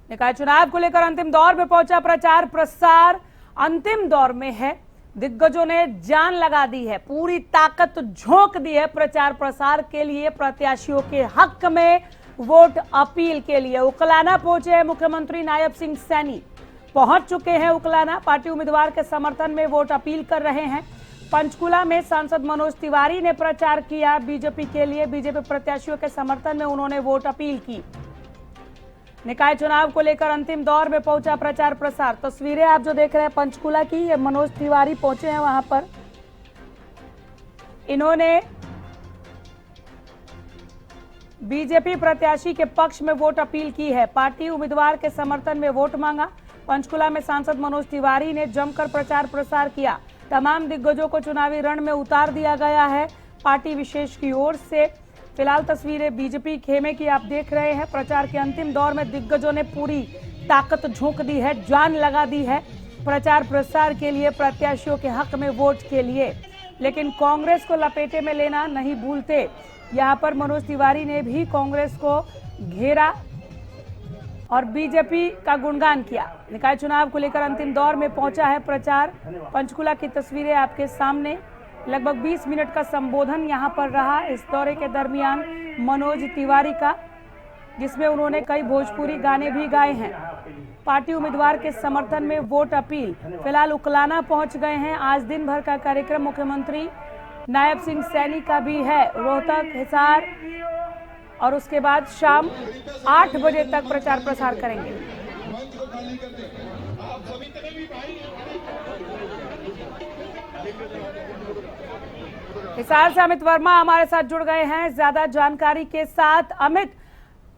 निकाय चुनाव को लेकर अंतिम दौर में पहुंचा प्रचार प्रसार, अंतिम दौर में है। दिग्गजों ने जान लगा दी है, पूरी ताकत झोंक दी है प्रचार प्रसार के लिए, प्रत्याशियों के हक में वोट अपील के लिए। उकलाना पहुंचे हैं मुख्यमंत्री नायब सिंह सैनी, पहुंच चुके हैं उकलाना। पार्टी उम्मीदवार के समर्थन में वोट अपील कर रहे हैं। पंचकुला में सांसद मनोज तिवारी ने प्रचार किया बीजेपी के लिए, बीजेपी प्रत्याशियों के समर्थन में उन्होंने वोट अपील की। निकाय चुनाव को लेकर अंतिम दौर में पहुंचा प्रचार प्रसार। तस्वीरें आप जो देख रहे हैं पंचकुला की, ये मनोज तिवारी पहुंचे हैं वहां पर। इन्होंने बीजेपी प्रत्याशी के पक्ष में वोट अपील की है, पार्टी उम्मीदवार के समर्थन में वोट मांगा। पंचकुला में सांसद मनोज तिवारी ने जमकर प्रचार प्रसार किया। तमाम दिग्गजों को चुनावी रण में उतार दिया गया है पार्टी विशेष की ओर से। फिलहाल तस्वीरें बीजेपी खेमे की आप देख रहे हैं। प्रचार के अंतिम दौर में दिग्गजों ने पूरी ताकत झोंक दी है, जान लगा दी है प्रचार प्रसार के लिए, प्रत्याशियों के हक में वोट के लिए। लेकिन कांग्रेस को लपेटे में लेना नहीं भूलते। यहाँ पर मनोज तिवारी ने भी कांग्रेस को घेरा और बीजेपी का गुणगान किया। निकाय चुनाव को लेकर अंतिम दौर में पहुंचा है प्रचार। पंचकुला की तस्वीरें आपके सामने। लगभग 20 मिनट का संबोधन यहां पर रहा इस दौरे के दरमियान मनोज तिवारी का, जिसमें उन्होंने कई भोजपुरी गाने भी गाए हैं। पार्टी उम्मीदवार के समर्थन में वोट अपील। फिलहाल उकलाना पहुंच गए हैं। आज दिन भर का कार्यक्रम मुख्यमंत्री नायब सिंह सैनी का भी है, रोहतक, हिसार, और उसके बाद शाम 8 बजे तक प्रचार प्रसार करेंगे। हिसार से अमित वर्मा हमारे साथ जुड़ गए हैं ज्यादा जानकारी के साथ। अमित,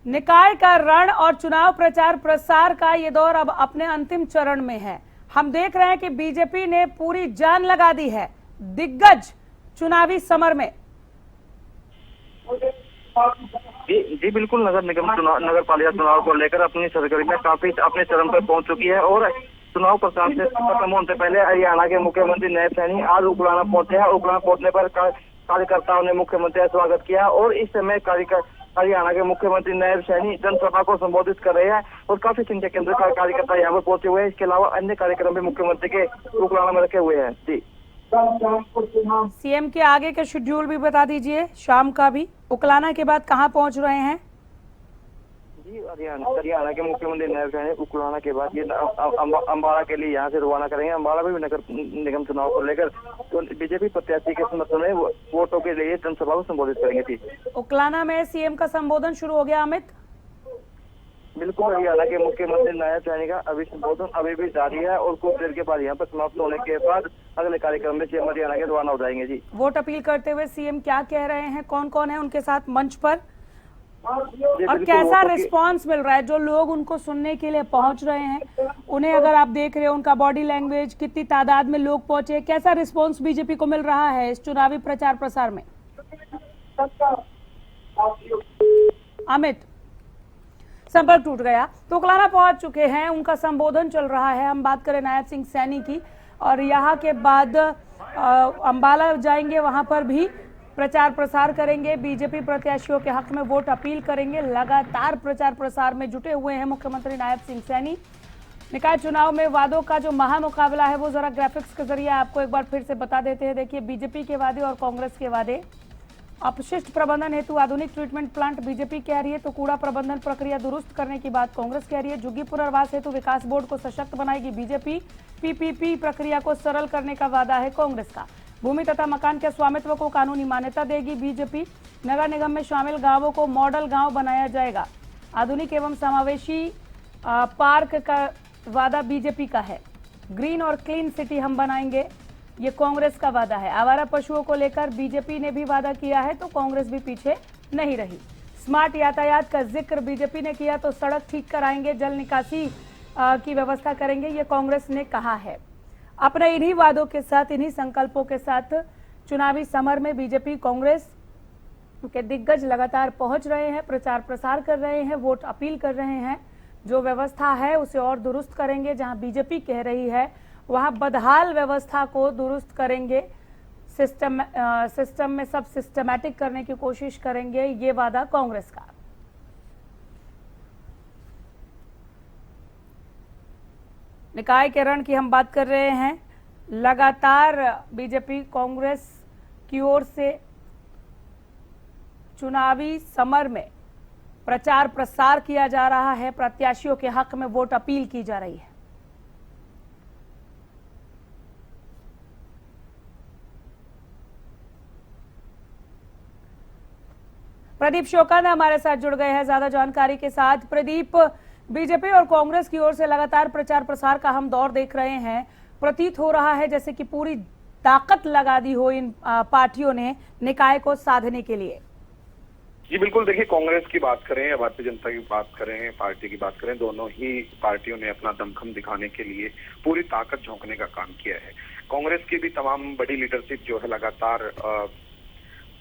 निकाय का रण और चुनाव प्रचार प्रसार का ये दौर अब अपने अंतिम चरण में है। हम देख रहे हैं कि बीजेपी ने पूरी जान लगा दी है दिग्गज चुनावी समर में। जी बिल्कुल, नगर निगम चुनाव, नगर पालिका चुनाव को लेकर अपनी सरगर्मियां काफी अपने चरम पर पहुंच चुकी है और चुनाव प्रचार से खत्म होने से पहले हरियाणा के मुख्यमंत्री नायब सैनी आज उकलाना पहुंचे हैं। उकलाना पहुंचने पर कार्यकर्ताओं ने मुख्यमंत्री का स्वागत किया और इस समय हरियाणा के मुख्यमंत्री नायब सैनी जनसभा को संबोधित कर रहे हैं और काफी संख्या के अंदर कार्यकर्ता यहाँ पर पहुंचे हुए हैं। इसके अलावा अन्य कार्यक्रम भी मुख्यमंत्री के उकलाना में रखे हुए हैं। जी, सीएम के आगे के शेड्यूल भी बता दीजिए, शाम का भी। उकलाना के बाद कहां पहुंच रहे हैं? जी, हरियाणा के मुख्यमंत्री नायब सैनी उकलाना के बाद ये अम्बाला के लिए यहाँ से रवाना करेंगे। अम्बाला में भी नगर निगम चुनाव को लेकर तो बीजेपी प्रत्याशी के समर्थन में वोटों के लिए जनसभा को संबोधित करेंगे। थी उकलाना में सीएम का संबोधन शुरू हो गया। अमित, बिल्कुल, हरियाणा के मुख्यमंत्री नायब सैनी का अभी संबोधन अभी भी जारी है और कुछ देर के बाद यहाँ पर समाप्त होने के बाद अगले कार्यक्रम में सीएम हरियाणा के रवाना हो जाएंगे। जी, वोट अपील करते हुए सीएम क्या कह रहे हैं, कौन कौन है उनके साथ मंच पर, और कैसा रिस्पांस मिल रहा है? जो लोग उनको सुनने के लिए पहुंच रहे हैं, उन्हें अगर आप देख रहे हो, उनका बॉडी लैंग्वेज, कितनी तादाद में लोग पहुंचे, कैसा रिस्पांस बीजेपी को मिल रहा है इस चुनावी प्रचार प्रसार में? अमित, संपर्क टूट गया। तो उकलाना पहुंच चुके हैं, उनका संबोधन चल रहा है। हम बात करें नायब सिंह सैनी की, और यहाँ के बाद अम्बाला जाएंगे, वहां पर भी प्रचार प्रसार करेंगे, बीजेपी प्रत्याशियों के हक में वोट अपील करेंगे। लगातार प्रचार प्रसार में जुटे हुए हैं मुख्यमंत्री नायब सिंह सैनी। निकाय चुनाव में वादों का जो महामुकाबला है वो जरा ग्राफिक्स के जरिए आपको एक बार फिर से बता देते हैं। देखिए, बीजेपी के वादे और कांग्रेस के वादे। अपशिष्ट प्रबंधन हेतु आधुनिक ट्रीटमेंट प्लांट बीजेपी कह रही है, तो कूड़ा प्रबंधन प्रक्रिया दुरुस्त करने की बात कांग्रेस कह रही है। झुग्गी पुनर्वास हेतु विकास बोर्ड को सशक्त बनाएगी बीजेपी। पीपीपी प्रक्रिया को सरल करने का वादा है कांग्रेस का। भूमि तथा मकान के स्वामित्व को कानूनी मान्यता देगी बीजेपी। नगर निगम में शामिल गांवों को मॉडल गांव बनाया जाएगा। आधुनिक एवं समावेशी पार्क का वादा बीजेपी का है। ग्रीन और क्लीन सिटी हम बनाएंगे, ये कांग्रेस का वादा है। आवारा पशुओं को लेकर बीजेपी ने भी वादा किया है, तो कांग्रेस भी पीछे नहीं रही। स्मार्ट यातायात का जिक्र बीजेपी ने किया, तो सड़क ठीक कराएंगे, जल निकासी की व्यवस्था करेंगे, ये कांग्रेस ने कहा है। अपने इन्हीं वादों के साथ, इन्हीं संकल्पों के साथ चुनावी समर में बीजेपी कांग्रेस के दिग्गज लगातार पहुंच रहे हैं, प्रचार प्रसार कर रहे हैं, वोट अपील कर रहे हैं। जो व्यवस्था है उसे और दुरुस्त करेंगे। जहां बीजेपी कह रही है वहां बदहाल व्यवस्था को दुरुस्त करेंगे, सिस्टम में सब सिस्टमैटिक करने की कोशिश करेंगे, ये वादा कांग्रेस का। निकाय के रण की हम बात कर रहे हैं। लगातार बीजेपी कांग्रेस की ओर से चुनावी समर में प्रचार प्रसार किया जा रहा है, प्रत्याशियों के हक में वोट अपील की जा रही है। प्रदीप शोकन हमारे साथ जुड़ गए हैं ज्यादा जानकारी के साथ। प्रदीप, बीजेपी और कांग्रेस की ओर से लगातार प्रचार प्रसार का हम दौर देख रहे हैं। प्रतीत हो रहा है जैसे कि पूरी ताकत लगा दी हो इन पार्टियों ने निकाय को साधने के लिए। जी बिल्कुल, देखिए कांग्रेस की बात करें या भारतीय जनता की बात करें, पार्टी की बात करें, दोनों ही पार्टियों ने अपना दमखम दिखाने के लिए पूरी ताकत झोंकने का काम किया है। कांग्रेस की भी तमाम बड़ी लीडरशिप जो है लगातार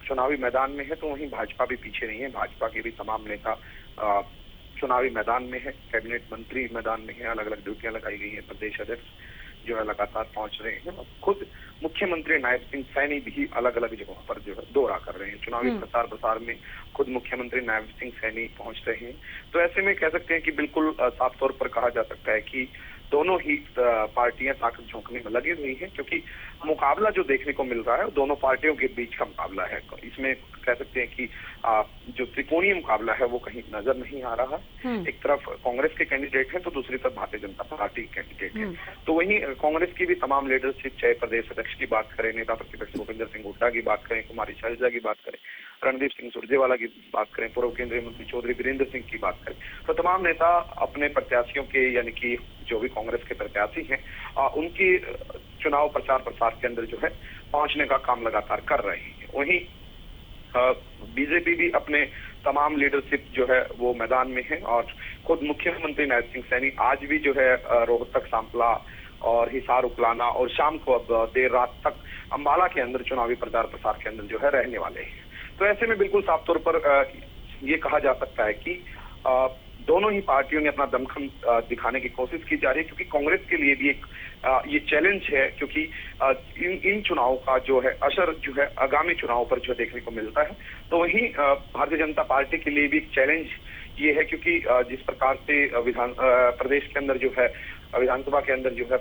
चुनावी मैदान में है, तो वहीं भाजपा भी पीछे नहीं है। भाजपा के भी तमाम नेता चुनावी मैदान में है, कैबिनेट मंत्री मैदान में है, अलग अलग ड्यूटियां लगाई गई है। प्रदेश अध्यक्ष जो है लगातार पहुंच रहे हैं। खुद मुख्यमंत्री नायब सिंह सैनी भी अलग अलग जगहों पर जो है दौरा कर रहे हैं। चुनावी प्रचार प्रसार में खुद मुख्यमंत्री नायब सिंह सैनी पहुंच रहे हैं। तो ऐसे में कह सकते हैं कि बिल्कुल साफ तौर पर कहा जा सकता है कि दोनों ही पार्टियां ताकत झोंकने में लगी हुई हैं, क्योंकि मुकाबला जो देखने को मिल रहा है वो दोनों पार्टियों के बीच का मुकाबला है। इसमें कह सकते हैं कि जो त्रिकोणीय मुकाबला है वो कहीं नजर नहीं आ रहा। एक तरफ कांग्रेस के कैंडिडेट हैं तो दूसरी तरफ भारतीय जनता पार्टी के कैंडिडेट हैं। तो वहीं कांग्रेस की भी तमाम लीडरशिप, चाहे प्रदेश अध्यक्ष की बात करें, नेता प्रतिपक्ष भूपेंद्र सिंह हुड्डा की बात करें, कुमारी शैलजा की बात करें, रणदीप सिंह सुरजेवाला की बात करें, पूर्व केंद्रीय मंत्री चौधरी वीरेंद्र सिंह की बात करें, तो तमाम नेता अपने प्रत्याशियों के, यानी कि जो भी कांग्रेस के प्रत्याशी हैं, उनकी चुनाव प्रचार प्रसार के अंदर जो है पहुंचने का काम लगातार कर रहे हैं। वहीं बीजेपी भी अपने तमाम लीडरशिप जो है वो मैदान में है, और खुद मुख्यमंत्री नायब सिंह सैनी आज भी जो है रोहतक, सांपला और हिसार, उकलाना और शाम को अब देर रात तक अंबाला के अंदर चुनावी प्रचार प्रसार के अंदर जो है रहने वाले हैं। तो ऐसे में बिल्कुल साफ तौर पर ये कहा जा सकता है कि दोनों ही पार्टियों ने अपना दमखम दिखाने की कोशिश की जा रही है, क्योंकि कांग्रेस के लिए भी एक ये चैलेंज है, क्योंकि इन चुनावों का जो है असर जो है आगामी चुनाव पर जो देखने को मिलता है। तो वहीं भारतीय जनता पार्टी के लिए भी एक चैलेंज ये है, क्योंकि जिस प्रकार से प्रदेश के अंदर जो है विधानसभा के अंदर जो है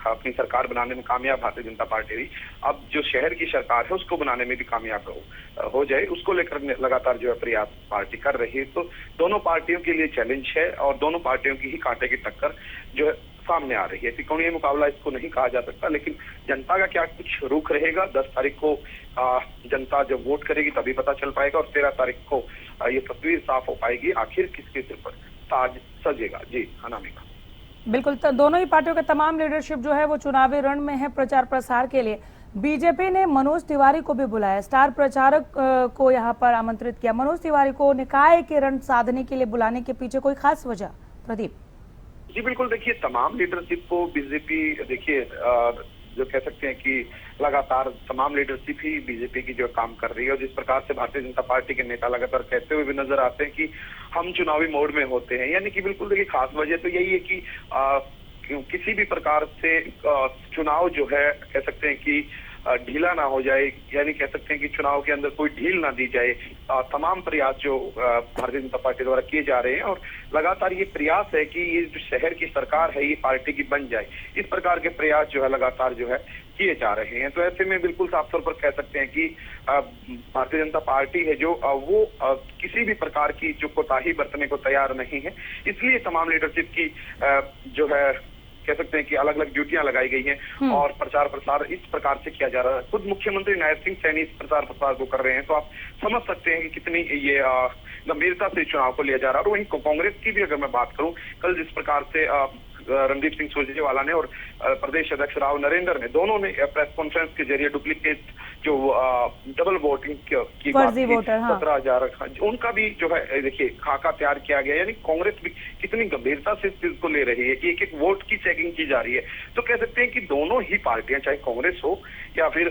अपनी सरकार बनाने में कामयाब भारतीय जनता पार्टी रही, अब जो शहर की सरकार है उसको बनाने में भी कामयाब हो जाए, उसको लेकर लगातार जो है प्रयास पार्टी कर रही है। तो दोनों पार्टियों के लिए चैलेंज है, और दोनों पार्टियों की ही कांटे की टक्कर जो है सामने आ रही है। त्रिकोणीय मुकाबला इसको नहीं कहा जा सकता, लेकिन जनता का क्या कुछ रुख रहेगा 10 तारीख को जनता जब वोट करेगी तभी पता चल पाएगा, और 13 तारीख को ये तस्वीर साफ हो पाएगी आखिर किसके सिर पर ताज सजेगा। जी अनामिका। बिल्कुल, तो दोनों ही पार्टियों के तमाम लीडरशिप जो है वो चुनावी रण में है प्रचार प्रसार के लिए। बीजेपी ने मनोज तिवारी को भी बुलाया, स्टार प्रचारक को यहाँ पर आमंत्रित किया। मनोज तिवारी को निकाय के रण साधने के लिए बुलाने के पीछे कोई खास वजह? प्रदीप जी बिल्कुल, देखिए तमाम लीडरशिप को बीजेपी, देखिए जो कह सकते हैं कि लगातार तमाम लीडरशिप ही बीजेपी की जो काम कर रही है, और जिस प्रकार से भारतीय जनता पार्टी के नेता लगातार कहते हुए भी नजर आते हैं कि हम चुनावी मोड में होते हैं, यानी कि बिल्कुल देखिए खास वजह तो यही है कि किसी भी प्रकार से चुनाव जो है कह सकते हैं कि ढीला ना हो जाए, यानी कह सकते हैं कि चुनाव के अंदर कोई ढील ना दी जाए। तमाम प्रयास जो भारतीय जनता पार्टी द्वारा किए जा रहे हैं, और लगातार ये प्रयास है कि ये जो शहर की सरकार है ये पार्टी की बन जाए, इस प्रकार के प्रयास जो है लगातार जो है किए जा रहे हैं। तो ऐसे में बिल्कुल साफ तौर पर कह सकते हैं कि भारतीय जनता पार्टी है जो वो किसी भी प्रकार की जो कोताही बरतने को तैयार नहीं है, इसलिए तमाम लीडरशिप की जो है कह सकते हैं कि अलग अलग ड्यूटियां लगाई गई हैं, और प्रचार प्रसार इस प्रकार से किया जा रहा है। खुद मुख्यमंत्री नायब सिंह सैनी इस प्रचार प्रसार को कर रहे हैं, तो आप समझ सकते हैं कि कितनी ये गंभीरता से चुनाव को लिया जा रहा है। और वहीं कांग्रेस की भी अगर मैं बात करूं, कल जिस प्रकार से रणदीप सिंह सुरजेवाला ने और प्रदेश अध्यक्ष राव नरेंद्र ने, दोनों ने प्रेस कॉन्फ्रेंस के जरिए डुप्लीकेट जो डबल वोटिंग की बात की, 17,000 उनका भी जो है देखिए खाका तैयार किया गया। यानी कांग्रेस भी कितनी गंभीरता से इस चीज को ले रही है कि एक एक वोट की चेकिंग की जा रही है। तो कह सकते हैं कि दोनों ही पार्टियां, चाहे कांग्रेस हो या फिर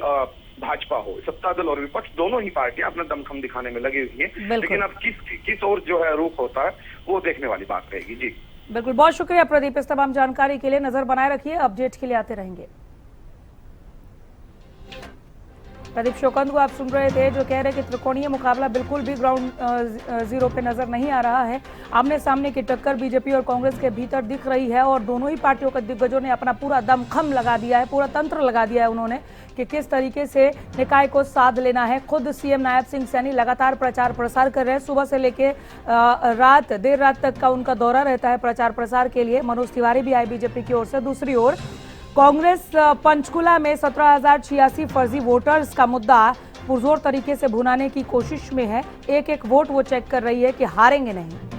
भाजपा हो, सत्ता दल और विपक्ष, दोनों ही पार्टियां अपना दमखम दिखाने में लगी हुई हैं। लेकिन अब किस ओर जो है रुख होता है वो देखने वाली बात रहेगी। जी बिल्कुल, बहुत शुक्रिया प्रदीप इस तमाम जानकारी के लिए। नजर बनाए रखिए, अपडेट के लिए आते रहेंगे। प्रदीप शोकंद को आप सुन रहे थे, जो कह रहे कि त्रिकोणीय मुकाबला बिल्कुल भी ग्राउंड जीरो पे नजर नहीं आ रहा है। आमने सामने की टक्कर बीजेपी और कांग्रेस के भीतर दिख रही है और दोनों ही पार्टियों के दिग्गजों ने अपना पूरा दमखम लगा दिया है, पूरा तंत्र लगा दिया है उन्होंने कि किस तरीके से निकाय को साध लेना है। खुद सीएम नायब सिंह सैनी लगातार प्रचार प्रसार कर रहे हैं। सुबह से लेके देर रात तक का उनका दौरा रहता है प्रचार प्रसार के लिए। मनोज तिवारी भी आए बीजेपी की ओर से। दूसरी ओर कांग्रेस पंचकुला में 17,086 फर्जी वोटर्स का मुद्दा पुरजोर तरीके से भुनाने की कोशिश में है। एक एक वोट वो चेक कर रही है कि हारेंगे नहीं।